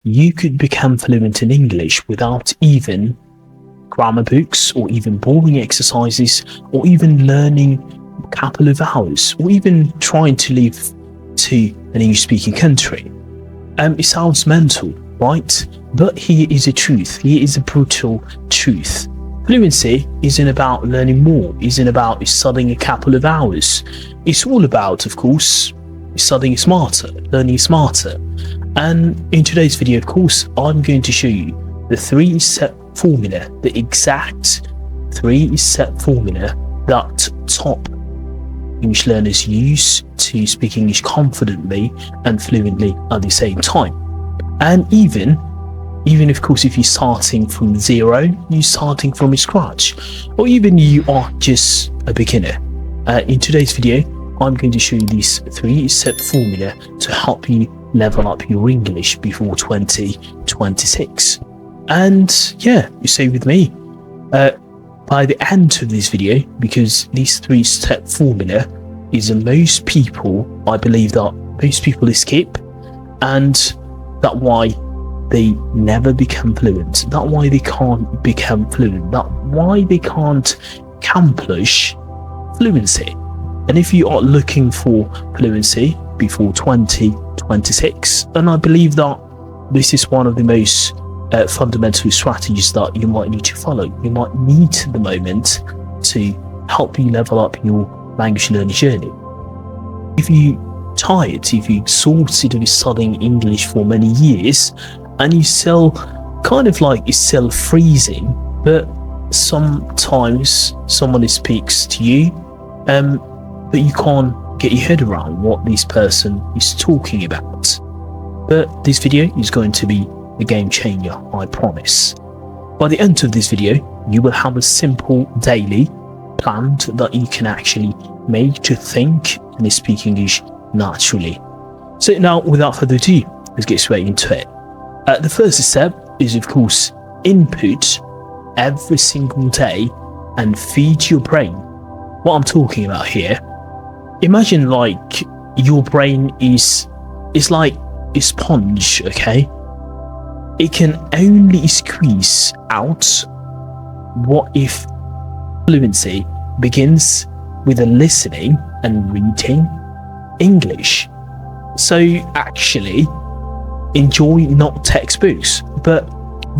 you could become fluent in English without even grammar books or even boring exercises or even learning a couple of hours or even trying to live to an English-speaking country. It sounds mental, right? But here is a truth. Here is a brutal truth. Fluency isn't about learning more, isn't about studying a couple of hours. It's all about, of course, studying smarter, learning smarter. And in today's video, of course, I'm going to show you the 3-step formula, the exact 3-step formula that top English learners use to speak English confidently and fluently at the same time. And even of course, if you're starting from zero, you're starting from scratch, or even you are just a beginner. In today's video, I'm going to show you this 3-step formula to help you level up your English before 2026. And yeah, you stay with me. By the end of this video, because this 3-step formula is most people, I believe that most people skip, and that's why they never become fluent. That's why they can't become fluent. That's why they can't accomplish fluency. And if you are looking for fluency before 2026, then I believe that this is one of the most fundamental strategies that you might need to follow. You might need at the moment to help you level up your language learning journey. If you're tired, if you're exhausted of studying English for many years, and you still kind of like you're still freezing, but sometimes someone speaks to you, but you can't get your head around what this person is talking about. But this video is going to be a game changer, I promise. By the end of this video, you will have a simple daily plan that you can actually make to think and speak English naturally. So now, without further ado, let's get straight into it. The first step is, of course, input every single day and feed your brain. What I'm talking about here, imagine like your brain is like a sponge, okay? It can only squeeze out what if fluency begins with a listening and reading English. So actually, enjoy not textbooks, but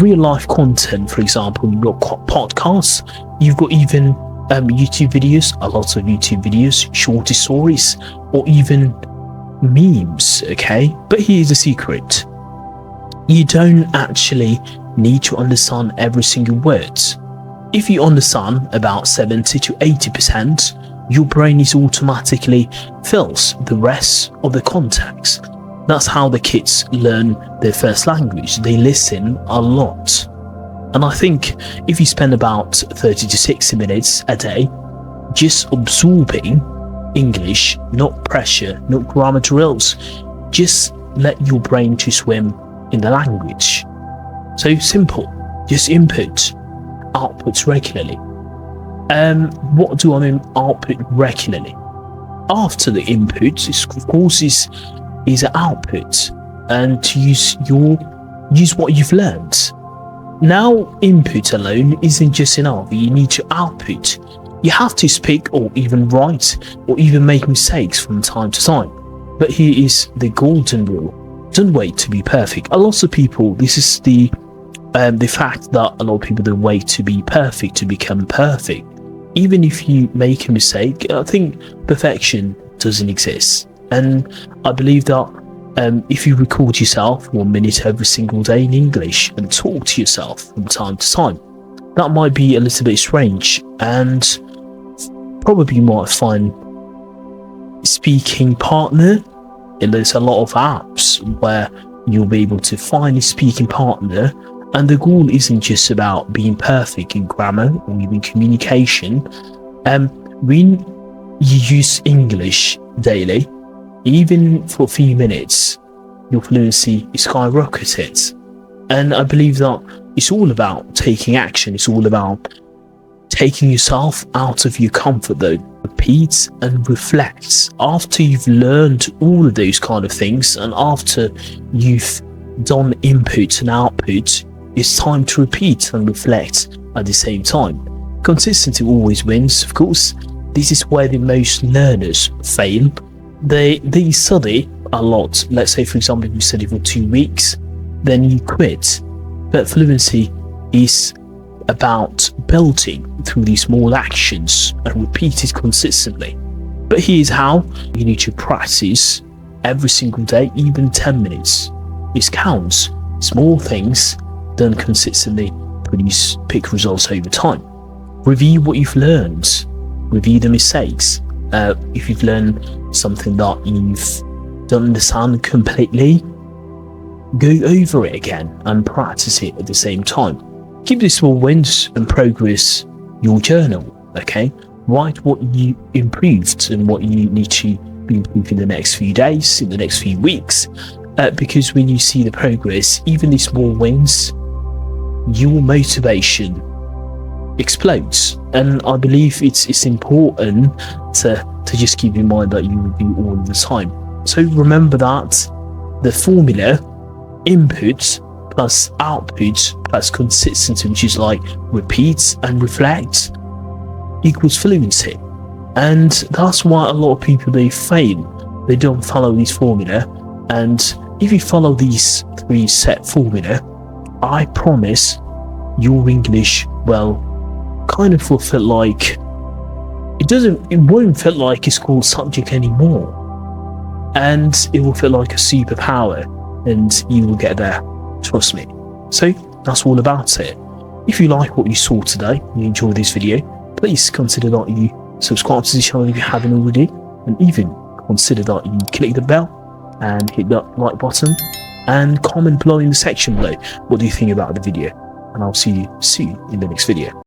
real life content. For example, you've got podcasts, you've got even YouTube videos, a lot of YouTube videos, shorter stories, or even memes, okay? But here's the secret. You don't actually need to understand every single word. If you understand about 70 to 80%, your brain is automatically fills the rest of the context. That's how the kids learn their first language. They listen a lot. And I think if you spend about 30 to 60 minutes a day just absorbing English, not pressure, not grammar drills, just let your brain to swim in the language. So simple, just input, output regularly. What do I mean output regularly? After the input, of course, is an output, and to use what you've learned. Now, input alone isn't just enough. You need to output. You have to speak or even write or even make mistakes from time to time. But here is the golden rule. Don't wait to be perfect. A lot of people, this is the fact that a lot of people don't wait to be perfect to become perfect. Even if you make a mistake, I think perfection doesn't exist. And I believe that if you record yourself 1 minute every single day in English and talk to yourself from time to time, that might be a little bit strange, and probably you might find speaking partner. And there's a lot of apps where you'll be able to find a speaking partner, and the goal isn't just about being perfect in grammar or even communication. When you use English daily, even for a few minutes, your fluency is skyrocketed. And I believe that it's all about taking action. It's all about taking yourself out of your comfort zone. Repeat and reflect. After you've learned all of those kind of things, and after you've done input and output, it's time to repeat and reflect at the same time. Consistency always wins, of course. This is where the most learners fail. They study a lot. Let's say, for example, if you study for 2 weeks, then you quit. But fluency is about building through these small actions and repeat it consistently. But here's how: you need to practice every single day, even 10 minutes. This counts. Small things done consistently produce big results over time. Review what you've learned. Review the mistakes. If you've learned something that you don't understand completely, go over it again and practice it at the same time. Keep the small wins and progress your journal, okay? Write what you improved and what you need to be improving in the next few days, in the next few weeks, because when you see the progress, even the small wins, your motivation explodes. And I believe it's important to just keep in mind that you review all the time. So remember that the formula: input plus output plus consistency, which is like repeat and reflect, equals fluency. And that's why a lot of people, they fail. They don't follow this formula. And if you follow these 3 set formula, I promise your English kind of will feel like it won't feel like a school subject anymore, and it will feel like a superpower, and you will get there, trust me. So that's all about it. If you like what you saw today, you enjoyed this video, please consider that you subscribe to the channel if you haven't already, and even consider that you click the bell and hit that like button, and comment below in the section below what do you think about the video, and I'll see you soon in the next video.